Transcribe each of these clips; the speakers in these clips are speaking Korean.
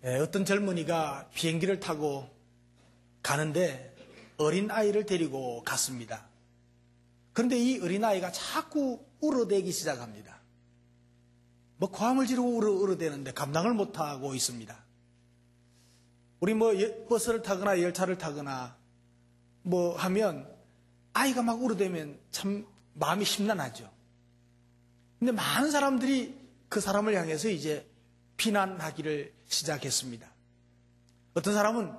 어떤 젊은이가 비행기를 타고 가는데 어린 아이를 데리고 갔습니다. 그런데 이 어린 아이가 자꾸 울어대기 시작합니다. 고함을 지르고 울어대는데 감당을 못하고 있습니다. 우리 버스를 타거나 열차를 타거나 하면 아이가 막 울어대면 참 마음이 심란하죠. 근데 많은 사람들이 그 사람을 향해서 이제 비난하기를 시작했습니다. 어떤 사람은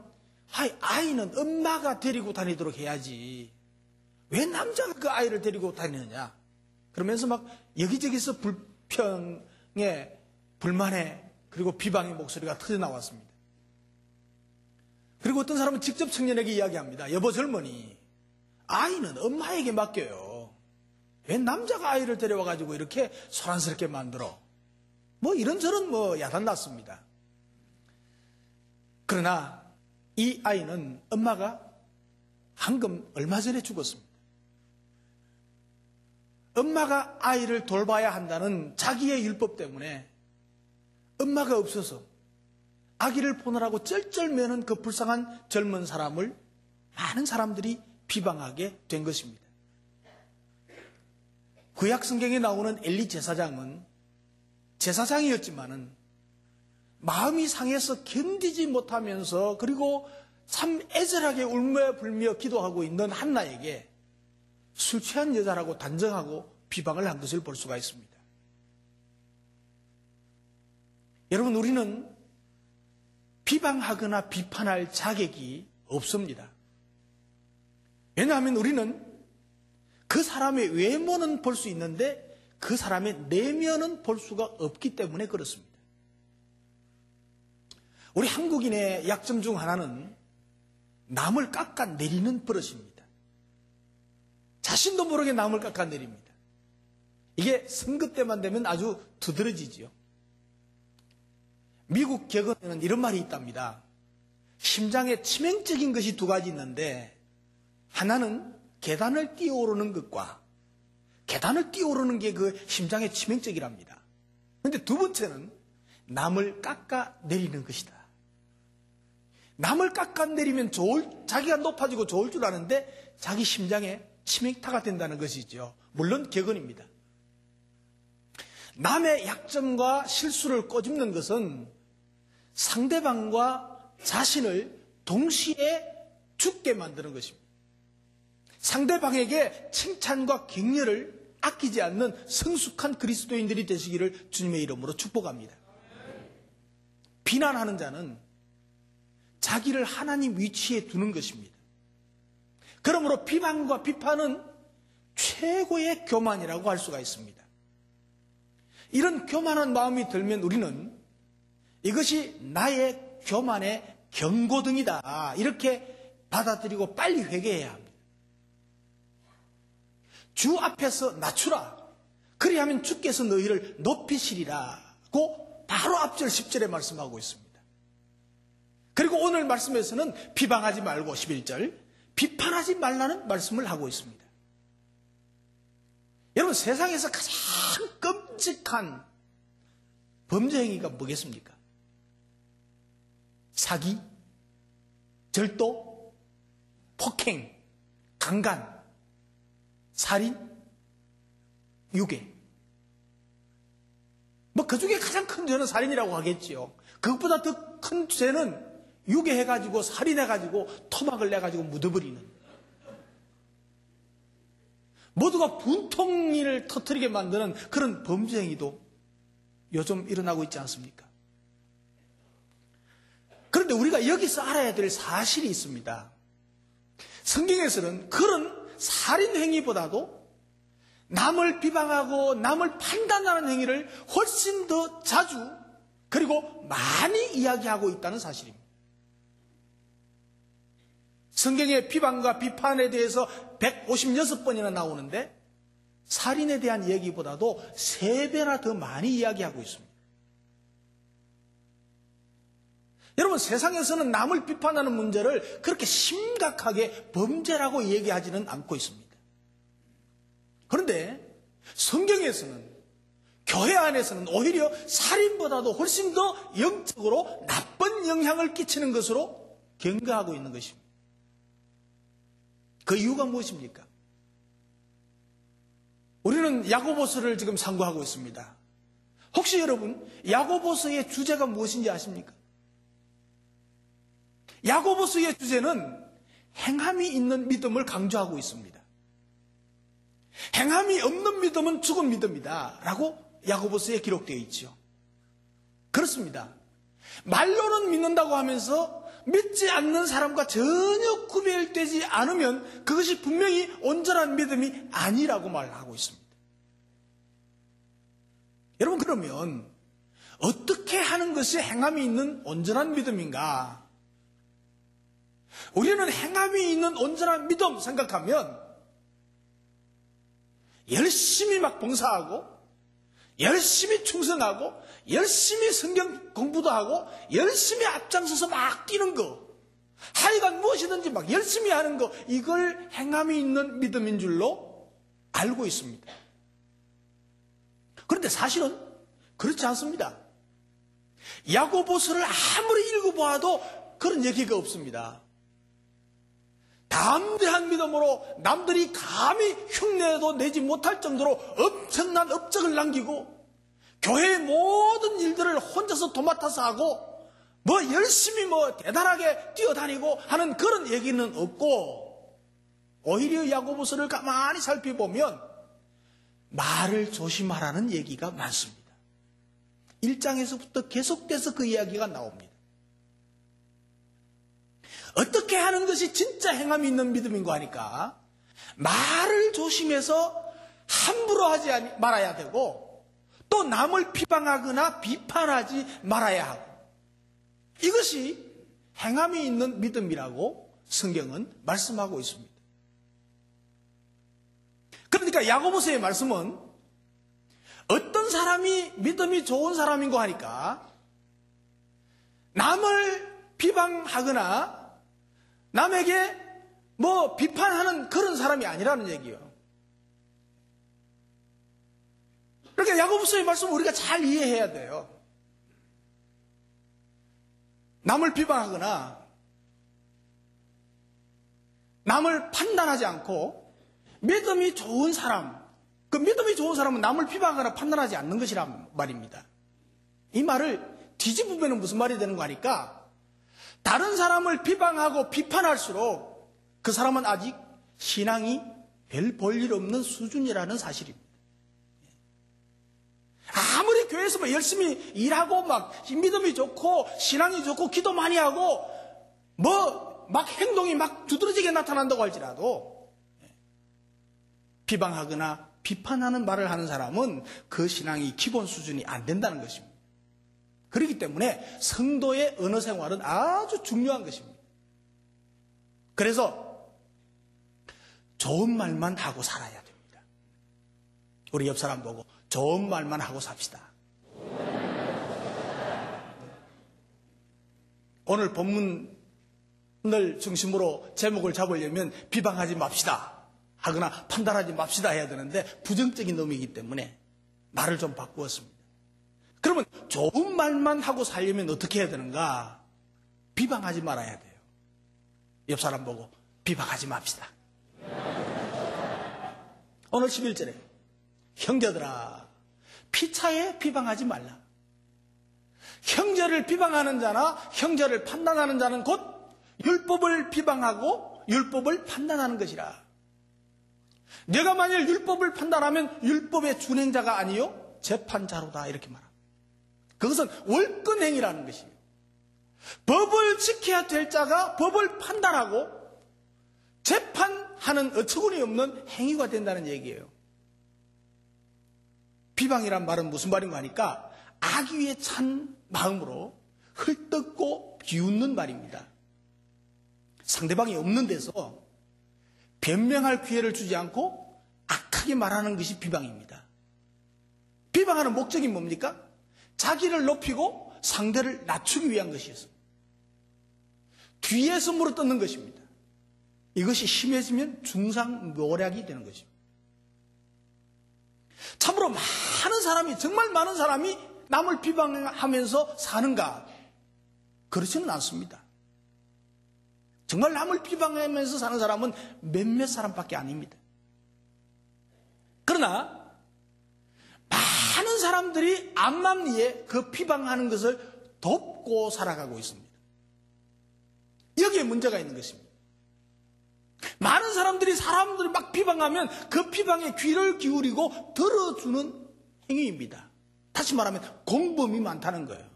아이는 엄마가 데리고 다니도록 해야지. 왜 남자가 그 아이를 데리고 다니느냐. 그러면서 막 여기저기서 불평에 불만에 그리고 비방의 목소리가 터져나왔습니다. 그리고 어떤 사람은 직접 청년에게 이야기합니다. 여보 젊은이, 아이는 엄마에게 맡겨요. 왜 남자가 아이를 데려와가지고 이렇게 소란스럽게 만들어. 이런저런 야단났습니다. 그러나 이 아이는 엄마가 방금 얼마 전에 죽었습니다. 엄마가 아이를 돌봐야 한다는 자기의 율법 때문에 엄마가 없어서 아기를 보느라고 쩔쩔매는 그 불쌍한 젊은 사람을 많은 사람들이 비방하게 된 것입니다. 구약 성경에 나오는 엘리 제사장은 제사장이었지만은 마음이 상해서 견디지 못하면서 그리고 참 애절하게 울며 불며 기도하고 있는 한나에게 술 취한 여자라고 단정하고 비방을 한 것을 볼 수가 있습니다. 여러분, 우리는 비방하거나 비판할 자격이 없습니다. 왜냐하면 우리는 그 사람의 외모는 볼 수 있는데 그 사람의 내면은 볼 수가 없기 때문에 그렇습니다. 우리 한국인의 약점 중 하나는 남을 깎아내리는 버릇입니다. 자신도 모르게 남을 깎아내립니다. 이게 선거 때만 되면 아주 두드러지지요. 미국 격언에는 이런 말이 있답니다. 심장에 치명적인 것이 두 가지 있는데 하나는 계단을 뛰어오르는 것과 계단을 뛰어오르는 게 그 심장에 치명적이랍니다. 그런데 두 번째는 남을 깎아내리는 것이다. 남을 깎아내리면 자기가 높아지고 좋을 줄 아는데 자기 심장에 치명타가 된다는 것이죠. 물론 격언입니다. 남의 약점과 실수를 꼬집는 것은 상대방과 자신을 동시에 죽게 만드는 것입니다. 상대방에게 칭찬과 격려를 아끼지 않는 성숙한 그리스도인들이 되시기를 주님의 이름으로 축복합니다. 비난하는 자는 자기를 하나님 위치에 두는 것입니다. 그러므로 비방과 비판은 최고의 교만이라고 할 수가 있습니다. 이런 교만한 마음이 들면 우리는 이것이 나의 교만의 경고등이다, 이렇게 받아들이고 빨리 회개해야 합니다. 주 앞에서 낮추라. 그리하면 주께서 너희를 높이시리라고 바로 앞절 10절에 말씀하고 있습니다. 그리고 오늘 말씀에서는 비방하지 말고 11절 비판하지 말라는 말씀을 하고 있습니다. 여러분, 세상에서 가장 끔찍한 범죄 행위가 뭐겠습니까? 사기, 절도, 폭행, 강간, 살인, 유괴. 그 중에 가장 큰 죄는 살인이라고 하겠지요. 그것보다 더 큰 죄는 유괴해가지고 살인해가지고 토막을 내가지고 묻어버리는, 모두가 분통을 터뜨리게 만드는 그런 범죄 행위도 요즘 일어나고 있지 않습니까? 그런데 우리가 여기서 알아야 될 사실이 있습니다. 성경에서는 그런 살인 행위보다도 남을 비방하고 남을 판단하는 행위를 훨씬 더 자주 그리고 많이 이야기하고 있다는 사실입니다. 성경의 비방과 비판에 대해서 156번이나 나오는데 살인에 대한 얘기보다도 3배나 더 많이 이야기하고 있습니다. 여러분, 세상에서는 남을 비판하는 문제를 그렇게 심각하게 범죄라고 얘기하지는 않고 있습니다. 그런데 성경에서는 교회 안에서는 오히려 살인보다도 훨씬 더 영적으로 나쁜 영향을 끼치는 것으로 경고하고 있는 것입니다. 그 이유가 무엇입니까? 우리는 야고보서를 지금 상고하고 있습니다. 혹시 여러분 야고보서의 주제가 무엇인지 아십니까? 야고보서의 주제는 행함이 있는 믿음을 강조하고 있습니다. 행함이 없는 믿음은 죽은 믿음이다 라고 야고보서에 기록되어 있죠. 그렇습니다. 말로는 믿는다고 하면서 믿지 않는 사람과 전혀 구별되지 않으면 그것이 분명히 온전한 믿음이 아니라고 말하고 있습니다. 여러분, 그러면 어떻게 하는 것이 행함이 있는 온전한 믿음인가? 우리는 행함이 있는 온전한 믿음 생각하면 열심히 막 봉사하고 열심히 충성하고 열심히 성경 공부도 하고 열심히 앞장서서 막 뛰는 거, 하여간 무엇이든지 막 열심히 하는 거, 이걸 행함이 있는 믿음인 줄로 알고 있습니다. 그런데 사실은 그렇지 않습니다. 야고보서를 아무리 읽어보아도 그런 얘기가 없습니다. 담대한 믿음으로 남들이 감히 흉내도 내지 못할 정도로 엄청난 업적을 남기고 교회의 모든 일들을 혼자서 도맡아서 하고 열심히 대단하게 뛰어다니고 하는 그런 얘기는 없고, 오히려 야고보서를 가만히 살펴보면 말을 조심하라는 얘기가 많습니다. 1장에서부터 계속돼서 그 이야기가 나옵니다. 어떻게 하는 것이 진짜 행함이 있는 믿음인가 하니까 말을 조심해서 함부로 하지 말아야 되고, 또 남을 비방하거나 비판하지 말아야 하고, 이것이 행함이 있는 믿음이라고 성경은 말씀하고 있습니다. 그러니까 야고보서의 말씀은 어떤 사람이 믿음이 좋은 사람인가 하니까 남을 비방하거나 남에게 비판하는 그런 사람이 아니라는 얘기예요. 그러니까 야고보서의 말씀을 우리가 잘 이해해야 돼요. 남을 비방하거나 남을 판단하지 않고 믿음이 좋은 사람, 그 믿음이 좋은 사람은 남을 비방하거나 판단하지 않는 것이란 말입니다. 이 말을 뒤집으면 무슨 말이 되는 거 하니까, 다른 사람을 비방하고 비판할수록 그 사람은 아직 신앙이 별 볼일 없는 수준이라는 사실입니다. 아무리 교회에서 열심히 일하고 믿음이 좋고 신앙이 좋고 기도 많이 하고 행동이 두드러지게 나타난다고 할지라도 비방하거나 비판하는 말을 하는 사람은 그 신앙이 기본 수준이 안 된다는 것입니다. 그렇기 때문에 성도의 언어 생활은 아주 중요한 것입니다. 그래서 좋은 말만 하고 살아야 됩니다. 우리 옆 사람 보고 좋은 말만 하고 삽시다. 오늘 본문을 중심으로 제목을 잡으려면 비방하지 맙시다 하거나 판단하지 맙시다 해야 되는데 부정적인 의미이기 때문에 말을 좀 바꾸었습니다. 그러면 좋은 말만 하고 살려면 어떻게 해야 되는가? 비방하지 말아야 돼요. 옆 사람 보고 비방하지 맙시다. 오늘 11절에 형제들아, 피차에 비방하지 말라. 형제를 비방하는 자나 형제를 판단하는 자는 곧 율법을 비방하고 율법을 판단하는 것이라. 내가 만일 율법을 판단하면 율법의 준행자가 아니요 재판자로다, 이렇게 말합니다. 그것은 월권행위라는 것이에요. 법을 지켜야 될 자가 법을 판단하고 재판하는 어처구니 없는 행위가 된다는 얘기예요. 비방이란 말은 무슨 말인가 하니까 악의에 찬 마음으로 헐뜯고 비웃는 말입니다. 상대방이 없는 데서 변명할 기회를 주지 않고 악하게 말하는 것이 비방입니다. 비방하는 목적이 뭡니까? 자기를 높이고 상대를 낮추기 위한 것이었습니다. 뒤에서 물어뜯는 것입니다. 이것이 심해지면 중상모략이 되는 것입니다. 참으로 많은 사람이, 정말 많은 사람이 남을 비방하면서 사는가? 그렇지는 않습니다. 정말 남을 비방하면서 사는 사람은 몇몇 사람밖에 아닙니다. 그러나 많은 사람들이 암암리에 그 비방하는 것을 돕고 살아가고 있습니다. 여기에 문제가 있는 것입니다. 많은 사람들이 막 비방하면 그 비방에 귀를 기울이고 들어주는 행위입니다. 다시 말하면 공범이 많다는 거예요.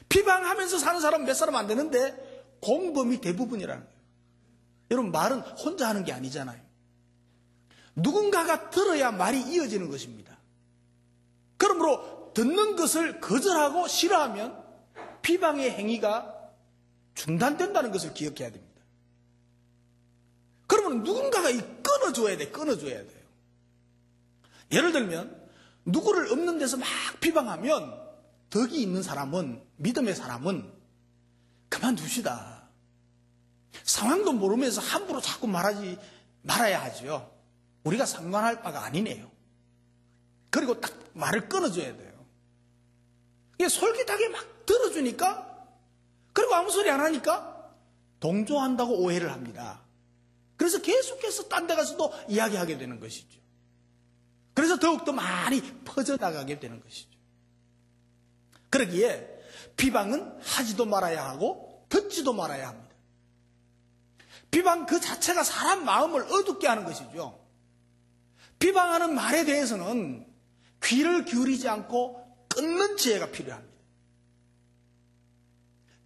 비방하면서 사는 사람은 몇 사람 안 되는데 공범이 대부분이라는 거예요. 여러분, 말은 혼자 하는 게 아니잖아요. 누군가가 들어야 말이 이어지는 것입니다. 그러므로 듣는 것을 거절하고 싫어하면 비방의 행위가 중단된다는 것을 기억해야 됩니다. 그러면 누군가가 끊어줘야 돼요. 예를 들면 누구를 없는 데서 막 비방하면 덕이 있는 사람은, 믿음의 사람은 그만둡시다. 상황도 모르면서 함부로 자꾸 말하지 말아야 하죠. 우리가 상관할 바가 아니네요. 그리고 딱 말을 끊어줘야 돼요. 이게 솔깃하게 막 들어주니까, 그리고 아무 소리 안 하니까 동조한다고 오해를 합니다. 그래서 계속해서 딴 데 가서도 이야기하게 되는 것이죠. 그래서 더욱더 많이 퍼져나가게 되는 것이죠. 그러기에 비방은 하지도 말아야 하고 듣지도 말아야 합니다. 비방 그 자체가 사람 마음을 어둡게 하는 것이죠. 비방하는 말에 대해서는 귀를 기울이지 않고 끊는 지혜가 필요합니다.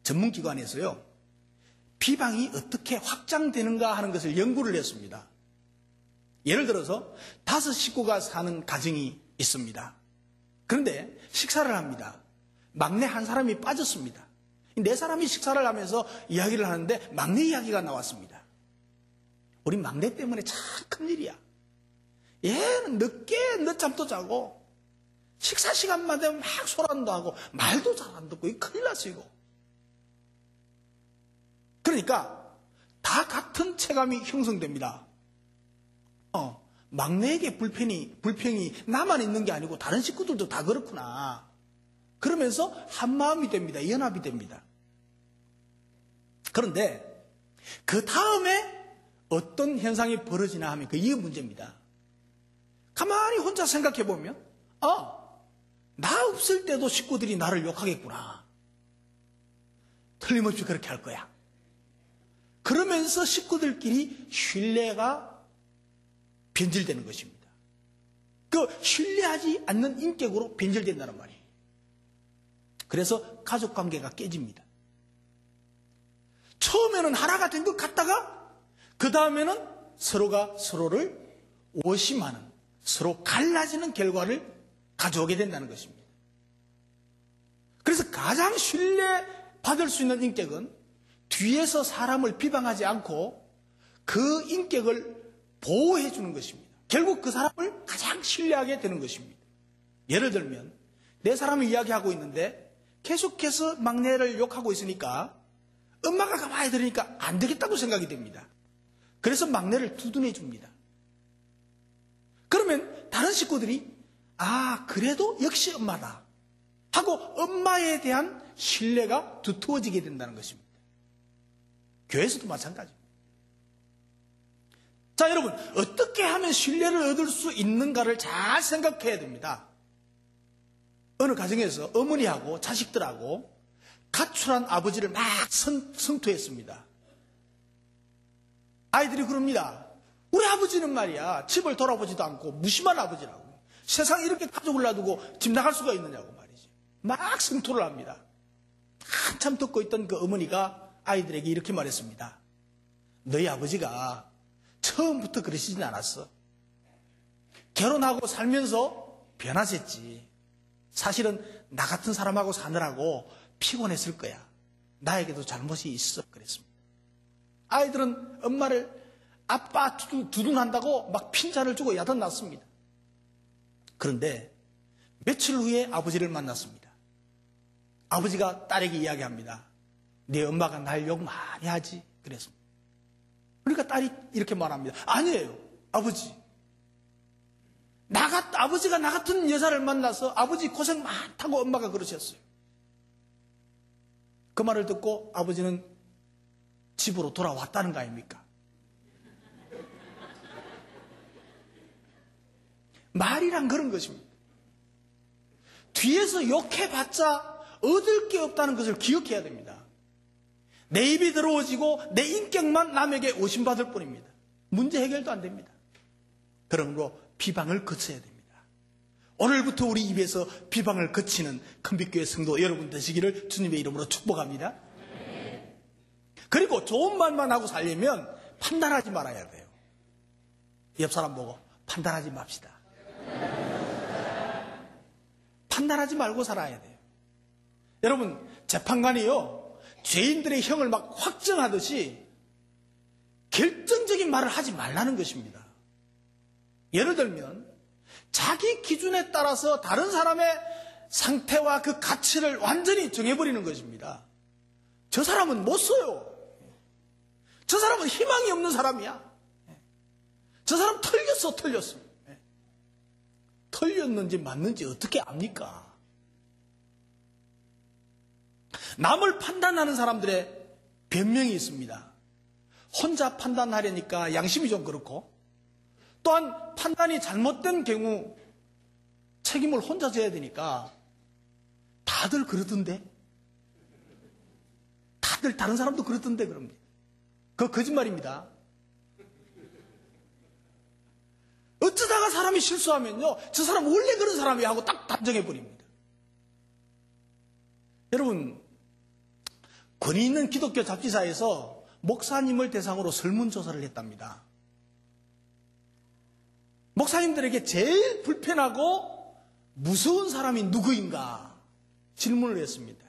전문기관에서요, 비방이 어떻게 확장되는가 하는 것을 연구를 했습니다. 예를 들어서 5 식구가 사는 가정이 있습니다. 그런데 식사를 합니다. 막내 한 사람이 빠졌습니다. 4사람이 식사를 하면서 이야기를 하는데 막내 이야기가 나왔습니다. 우리 막내 때문에 참 큰일이야. 얘는 늦게 늦잠도 자고 식사 시간만 되면 막 소란도 하고 말도 잘 안 듣고 큰일 났어 이거. 그러니까 다 같은 체감이 형성됩니다. 막내에게 불평이 나만 있는 게 아니고 다른 식구들도 다 그렇구나. 그러면서 한마음이 됩니다. 연합이 됩니다. 그런데 그 다음에 어떤 현상이 벌어지나 하면 이게 문제입니다. 가만히 혼자 생각해 보면 나 없을 때도 식구들이 나를 욕하겠구나. 틀림없이 그렇게 할 거야. 그러면서 식구들끼리 신뢰가 변질되는 것입니다. 그 신뢰하지 않는 인격으로 변질된다는 말이에요. 그래서 가족관계가 깨집니다. 처음에는 하나가 된 것 같다가 그 다음에는 서로가 서로를 오심하는, 서로 갈라지는 결과를 가져오게 된다는 것입니다. 그래서 가장 신뢰받을 수 있는 인격은 뒤에서 사람을 비방하지 않고 그 인격을 보호해 주는 것입니다. 결국 그 사람을 가장 신뢰하게 되는 것입니다. 예를 들면 4사람이 이야기하고 있는데 계속해서 막내를 욕하고 있으니까 엄마가 가만히 들으니까 안 되겠다고 생각이 됩니다. 그래서 막내를 두둔해 줍니다. 그러면 다른 식구들이 그래도 역시 엄마다 하고 엄마에 대한 신뢰가 두터워지게 된다는 것입니다. 교회에서도 마찬가지입니다. 자, 여러분, 어떻게 하면 신뢰를 얻을 수 있는가를 잘 생각해야 됩니다. 어느 가정에서 어머니하고 자식들하고 가출한 아버지를 막 성토했습니다. 아이들이 그럽니다. 우리 아버지는 말이야, 집을 돌아보지도 않고 무심한 아버지라고. 세상에 이렇게 가족을 놔두고 집 나갈 수가 있느냐고 말이지. 막 성토를 합니다. 한참 듣고 있던 그 어머니가 아이들에게 이렇게 말했습니다. 너희 아버지가 처음부터 그러시진 않았어. 결혼하고 살면서 변하셨지. 사실은 나 같은 사람하고 사느라고 피곤했을 거야. 나에게도 잘못이 있어. 그랬습니다. 아이들은 엄마를 아빠 두둔한다고 막 핀잔을 주고 야단났습니다. 그런데 며칠 후에 아버지를 만났습니다. 아버지가 딸에게 이야기합니다. 네 엄마가 날 욕 많이 하지. 그랬습니다. 그러니까 딸이 이렇게 말합니다. 아니에요. 아버지. 아버지가 나 같은 여자를 만나서 아버지 고생 많다고 엄마가 그러셨어요. 그 말을 듣고 아버지는 집으로 돌아왔다는 거 아닙니까? 말이란 그런 것입니다. 뒤에서 욕해봤자 얻을 게 없다는 것을 기억해야 됩니다. 내 입이 더러워지고 내 인격만 남에게 의심받을 뿐입니다. 문제 해결도 안 됩니다. 그러므로 비방을 거쳐야 됩니다. 오늘부터 우리 입에서 비방을 거치는 큰빛교회 성도 여러분 되시기를 주님의 이름으로 축복합니다. 그리고 좋은 말만 하고 살려면 판단하지 말아야 돼요. 옆 사람 보고 판단하지 맙시다. 판단하지 말고 살아야 돼요. 여러분, 재판관이요, 죄인들의 형을 막 확정하듯이 결정적인 말을 하지 말라는 것입니다. 예를 들면 자기 기준에 따라서 다른 사람의 상태와 그 가치를 완전히 정해버리는 것입니다. 저 사람은 못 써요. 저 사람은 희망이 없는 사람이야. 저 사람 틀렸어. 틀렸는지 맞는지 어떻게 압니까? 남을 판단하는 사람들의 변명이 있습니다. 혼자 판단하려니까 양심이 좀 그렇고, 또한 판단이 잘못된 경우 책임을 혼자 져야 되니까 다들 그러던데, 다들 다른 사람도 그러던데 그럽니다. 그거 거짓말입니다. 어쩌다가 사람이 실수하면요, 저 사람 원래 그런 사람이야 하고 딱 단정해버립니다. 여러분, 권위 있는 기독교 잡지사에서 목사님을 대상으로 설문조사를 했답니다. 목사님들에게 제일 불편하고 무서운 사람이 누구인가 질문을 했습니다.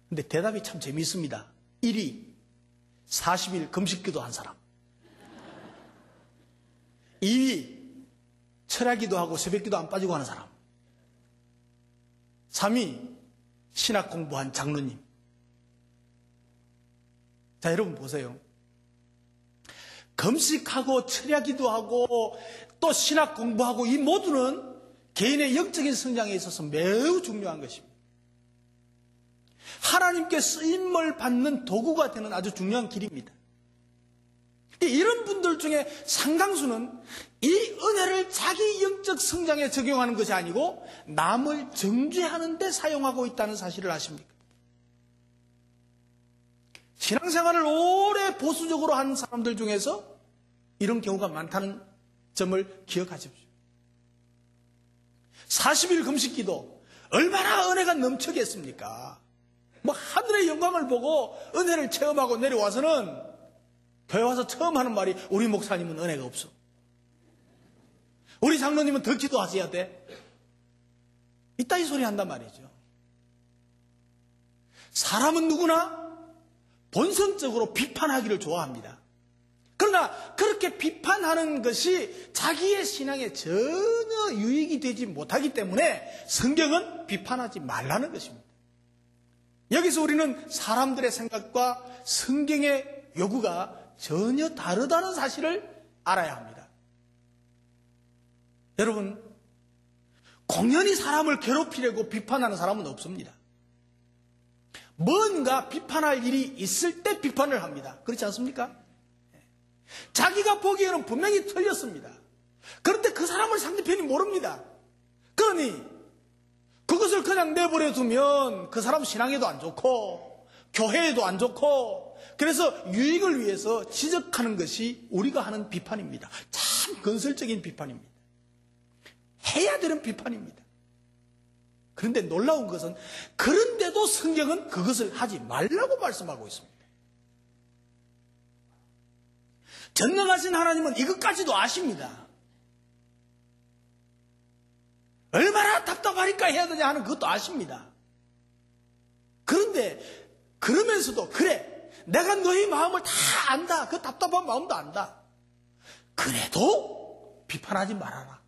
근데 대답이 참 재미있습니다. 1위, 40일 금식기도 한 사람. 2위, 철야기도 하고 새벽기도 안 빠지고 하는 사람. 3위, 신학 공부한 장로님. 자, 여러분 보세요. 금식하고 철야기도 하고 또 신학 공부하고 이 모두는 개인의 영적인 성장에 있어서 매우 중요한 것입니다. 하나님께 쓰임을 받는 도구가 되는 아주 중요한 길입니다. 이런 분들 중에 상당수는 이 은혜를 자기 영적 성장에 적용하는 것이 아니고 남을 정죄하는 데 사용하고 있다는 사실을 아십니까? 신앙생활을 오래 보수적으로 한 사람들 중에서 이런 경우가 많다는 점을 기억하십시오. 40일 금식기도 얼마나 은혜가 넘쳐겠습니까? 뭐 하늘의 영광을 보고 은혜를 체험하고 내려와서는 교회 와서 처음 하는 말이 우리 목사님은 은혜가 없어. 우리 장로님은 더 기도하셔야 돼. 이따위 소리 한단 말이죠. 사람은 누구나 본성적으로 비판하기를 좋아합니다. 그러나 그렇게 비판하는 것이 자기의 신앙에 전혀 유익이 되지 못하기 때문에 성경은 비판하지 말라는 것입니다. 여기서 우리는 사람들의 생각과 성경의 요구가 전혀 다르다는 사실을 알아야 합니다. 여러분, 공연히 사람을 괴롭히려고 비판하는 사람은 없습니다. 뭔가 비판할 일이 있을 때 비판을 합니다. 그렇지 않습니까? 자기가 보기에는 분명히 틀렸습니다. 그런데 그 사람을 상대편이 모릅니다. 그러니 그것을 그냥 내버려 두면 그 사람 신앙에도 안 좋고 교회에도 안 좋고, 그래서 유익을 위해서 지적하는 것이 우리가 하는 비판입니다. 참 건설적인 비판입니다. 해야 되는 비판입니다. 그런데 놀라운 것은 그런데도 성경은 그것을 하지 말라고 말씀하고 있습니다. 전능하신 하나님은 이것까지도 아십니다. 얼마나 답답하니까 해야 되냐 하는 그것도 아십니다. 그런데 그러면서도 그래, 내가 너희 마음을 다 안다. 그 답답한 마음도 안다. 그래도 비판하지 말아라.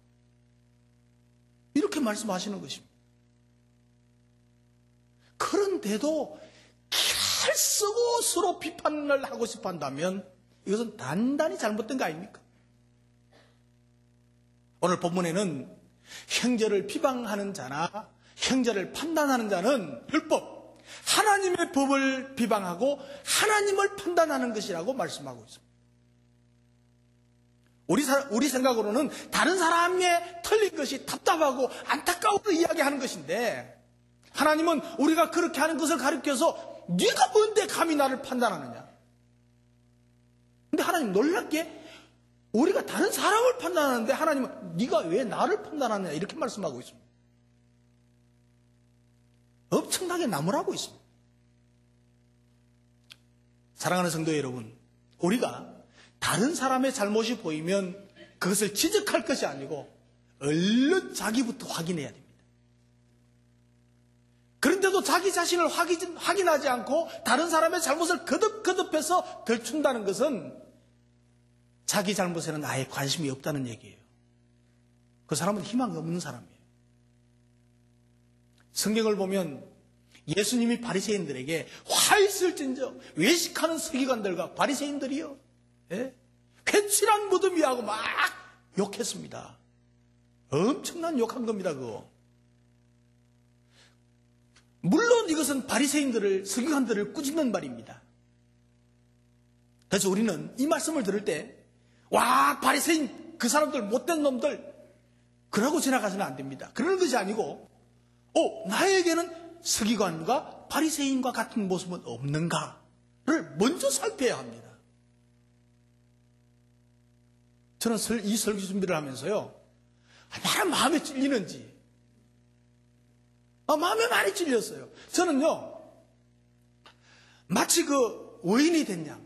이렇게 말씀하시는 것입니다. 그런데도 기를 쓰고 서로 비판을 하고 싶어 한다면 이것은 단단히 잘못된 거 아닙니까? 오늘 본문에는 형제를 비방하는 자나 형제를 판단하는 자는 율법, 하나님의 법을 비방하고 하나님을 판단하는 것이라고 말씀하고 있습니다. 우리 생각으로는 다른 사람의 틀린 것이 답답하고 안타까워서 이야기하는 것인데, 하나님은 우리가 그렇게 하는 것을 가르쳐서 네가 뭔데 감히 나를 판단하느냐. 근데 하나님 놀랍게 우리가 다른 사람을 판단하는데 하나님은 네가 왜 나를 판단하느냐 이렇게 말씀하고 있습니다. 엄청나게 나무라고 있습니다. 사랑하는 성도 여러분, 우리가 다른 사람의 잘못이 보이면 그것을 지적할 것이 아니고 얼른 자기부터 확인해야 됩니다. 그런데도 자기 자신을 확인하지 않고 다른 사람의 잘못을 거듭거듭해서 들춘다는 것은 자기 잘못에는 아예 관심이 없다는 얘기예요. 그 사람은 희망이 없는 사람이에요. 성경을 보면 예수님이 바리새인들에게 화 있을진저 외식하는 서기관들과 바리새인들이요, 회칠한 무덤이하고 막 욕했습니다. 엄청난 욕한 겁니다. 그거. 물론 이것은 바리새인들을, 서기관들을 꾸짖는 말입니다. 그래서 우리는 이 말씀을 들을 때 와, 바리새인, 그 사람들 못된 놈들, 그러고 지나가서는 안 됩니다. 그러는 것이 아니고 나에게는 서기관과 바리새인과 같은 모습은 없는가를 먼저 살펴야 합니다. 저는 이 설교 준비를 하면서요, 얼마나 마음에 찔리는지, 마음에 많이 찔렸어요. 저는요, 마치 그 원인이 된 양,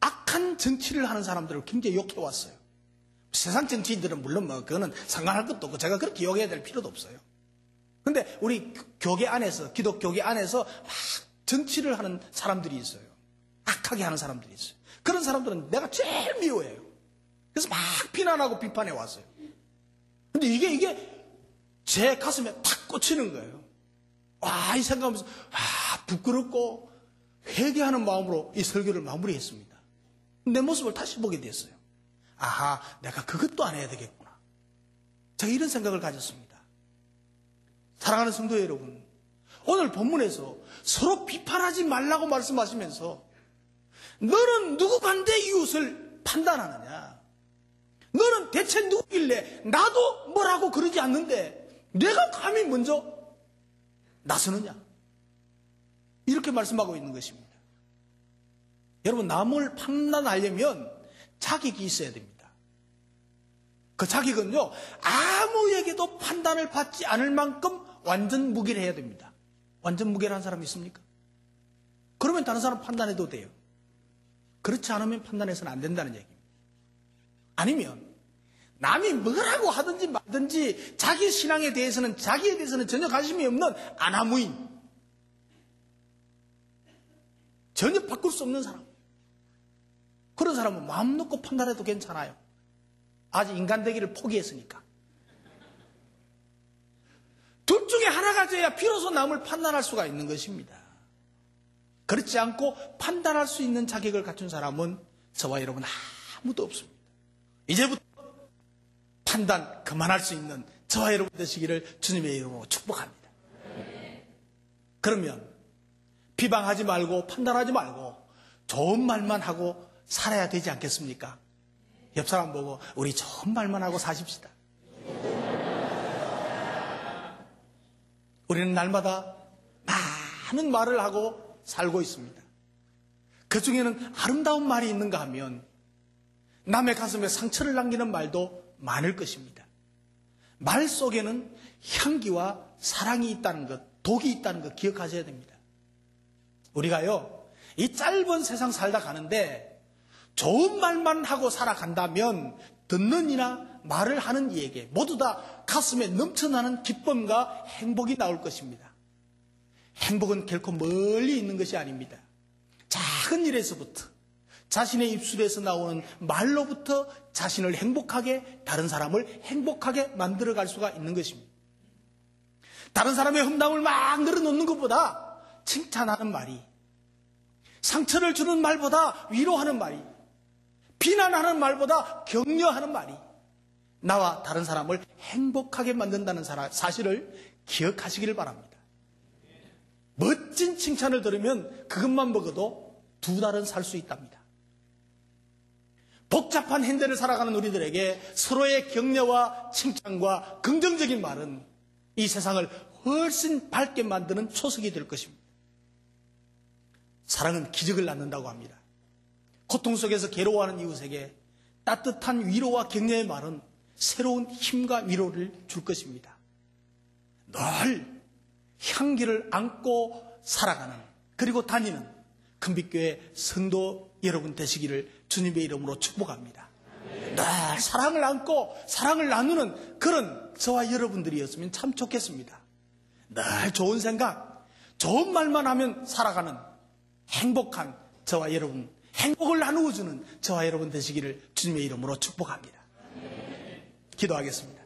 악한 정치를 하는 사람들을 굉장히 욕해왔어요. 세상 정치인들은 물론 그거는 상관할 것도 없고 제가 그렇게 욕해야 될 필요도 없어요. 근데 우리 교계 안에서, 기독교계 안에서 막 정치를 하는 사람들이 있어요. 악하게 하는 사람들이 있어요. 그런 사람들은 내가 제일 미워해요. 그래서 막 비난하고 비판해 왔어요. 근데 이게 제 가슴에 탁 꽂히는 거예요. 와, 이 생각하면서 부끄럽고 회개하는 마음으로 이 설교를 마무리했습니다. 내 모습을 다시 보게 됐어요. 아하, 내가 그것도 안 해야 되겠구나. 제가 이런 생각을 가졌습니다. 사랑하는 성도 여러분, 오늘 본문에서 서로 비판하지 말라고 말씀하시면서 너는 누구 반대 이웃을 판단하느냐? 너는 대체 누구길래 나도 뭐라고 그러지 않는데 내가 감히 먼저 나서느냐? 이렇게 말씀하고 있는 것입니다. 여러분, 남을 판단하려면 자격이 있어야 됩니다. 그 자격은요, 아무에게도 판단을 받지 않을 만큼 완전 무결해야 됩니다. 완전 무결한 사람 있습니까? 그러면 다른 사람 판단해도 돼요. 그렇지 않으면 판단해서는 안 된다는 얘기입니다. 아니면 남이 뭐라고 하든지 말든지 자기 신앙에 대해서는, 자기에 대해서는 전혀 관심이 없는 아나무인, 전혀 바꿀 수 없는 사람, 그런 사람은 마음 놓고 판단해도 괜찮아요. 아직 인간 되기를 포기했으니까. 둘 중에 하나가 돼야 비로소 남을 판단할 수가 있는 것입니다. 그렇지 않고 판단할 수 있는 자격을 갖춘 사람은 저와 여러분 아무도 없습니다. 이제부터 판단 그만할 수 있는 저와 여러분 되시기를 주님의 이름으로 축복합니다. 그러면 비방하지 말고 판단하지 말고 좋은 말만 하고 살아야 되지 않겠습니까? 옆 사람 보고 우리 좋은 말만 하고 사십시다. 우리는 날마다 많은 말을 하고 살고 있습니다. 그 중에는 아름다운 말이 있는가 하면 남의 가슴에 상처를 남기는 말도 많을 것입니다. 말 속에는 향기와 사랑이 있다는 것, 독이 있다는 것 기억하셔야 됩니다. 우리가요, 이 짧은 세상 살다 가는데 좋은 말만 하고 살아간다면 듣는 이나 말을 하는 이에게 모두 다 가슴에 넘쳐나는 기쁨과 행복이 나올 것입니다. 행복은 결코 멀리 있는 것이 아닙니다. 작은 일에서부터, 자신의 입술에서 나오는 말로부터 자신을 행복하게, 다른 사람을 행복하게 만들어갈 수가 있는 것입니다. 다른 사람의 험담을 막 늘어놓는 것보다 칭찬하는 말이, 상처를 주는 말보다 위로하는 말이, 비난하는 말보다 격려하는 말이 나와 다른 사람을 행복하게 만든다는 사실을 기억하시기를 바랍니다. 멋진 칭찬을 들으면 그것만 먹어도 2달은 살 수 있답니다. 복잡한 현대를 살아가는 우리들에게 서로의 격려와 칭찬과 긍정적인 말은 이 세상을 훨씬 밝게 만드는 초석이 될 것입니다. 사랑은 기적을 낳는다고 합니다. 고통 속에서 괴로워하는 이웃에게 따뜻한 위로와 격려의 말은 새로운 힘과 위로를 줄 것입니다. 늘 향기를 안고 살아가는, 그리고 다니는 큰빛교회 성도 여러분 되시기를 주님의 이름으로 축복합니다. 늘 사랑을 안고 사랑을 나누는 그런 저와 여러분들이었으면 참 좋겠습니다. 늘 좋은 생각, 좋은 말만 하면 살아가는 행복한 저와 여러분, 행복을 나누어주는 저와 여러분 되시기를 주님의 이름으로 축복합니다. 기도하겠습니다.